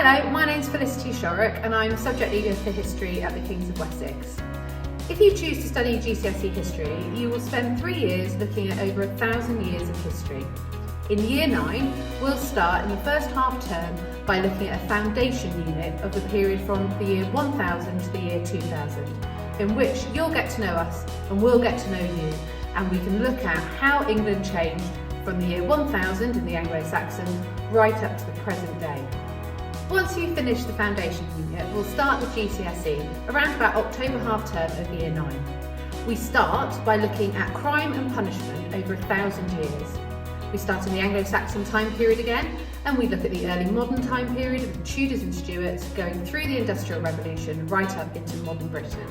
Hello, my name's Felicity Shorrock and I'm Subject Leader for History at the Kings of Wessex. If you choose to study GCSE History, you will spend 3 years looking at over 1,000 years of history. In Year 9, we'll start in the first half term by looking at a foundation unit of the period from the year 1000 to the year 2000, in which you'll get to know us and we'll get to know you, and we can look at how England changed from the year 1000 in the Anglo-Saxon right up to the present day. Once you finish the foundation unit, we'll start the GCSE around about October half term of Year 9. We start by looking at crime and punishment over 1,000 years. We start in the Anglo-Saxon time period again, and we look at the early modern time period of the Tudors and Stuarts going through the Industrial Revolution right up into modern Britain.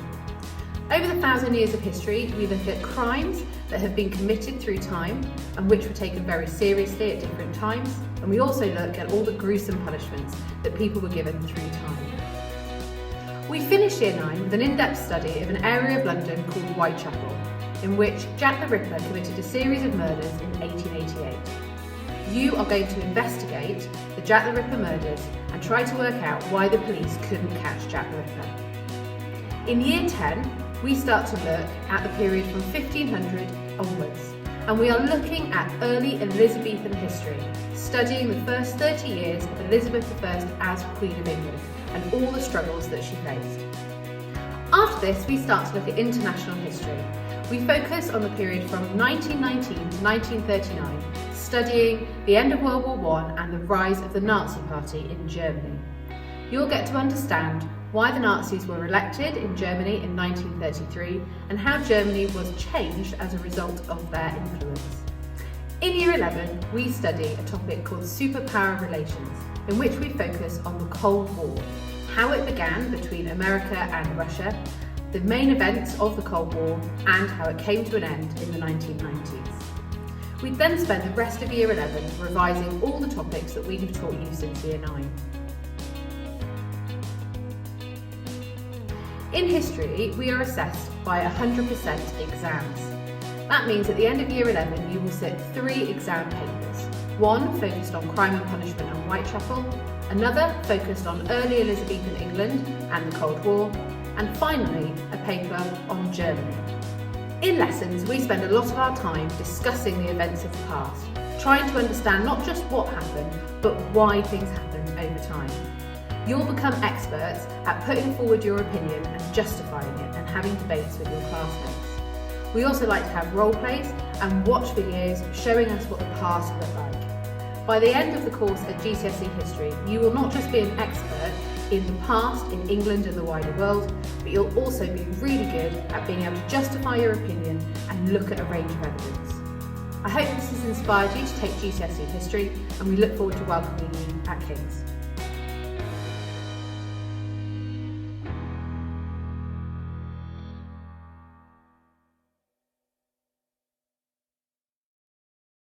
Over the 1,000 years of history, we look at crimes that have been committed through time and which were taken very seriously at different times, and we also look at all the gruesome punishments that people were given through time. We finish Year 9 with an in-depth study of an area of London called Whitechapel, in which Jack the Ripper committed a series of murders in 1888. You are going to investigate the Jack the Ripper murders and try to work out why the police couldn't catch Jack the Ripper. In Year 10, we start to look at the period from 1500 onwards, and we are looking at early Elizabethan history, studying the first 30 years of Elizabeth I as Queen of England and all the struggles that she faced. After this, we start to look at international history. We focus on the period from 1919 to 1939, studying the end of World War I and the rise of the Nazi Party in Germany. You'll get to understand why the Nazis were elected in Germany in 1933 and how Germany was changed as a result of their influence. In Year 11, we study a topic called superpower relations, in which we focus on the Cold War, how it began between America and Russia, the main events of the Cold War, and how it came to an end in the 1990s. We then spend the rest of Year 11 revising all the topics that we have taught you since Year 9. In history, we are assessed by 100% exams. That means at the end of Year 11, you will sit 3 exam papers. One focused on crime and punishment and Whitechapel, another focused on early Elizabethan England and the Cold War, and finally, a paper on Germany. In lessons, we spend a lot of our time discussing the events of the past, trying to understand not just what happened, but why things happened over time. You'll become experts at putting forward your opinion and justifying it and having debates with your classmates. We also like to have role plays and watch videos showing us what the past looked like. By the end of the course at GCSE History, you will not just be an expert in the past, in England and the wider world, but you'll also be really good at being able to justify your opinion and look at a range of evidence. I hope this has inspired you to take GCSE History, and we look forward to welcoming you at King's.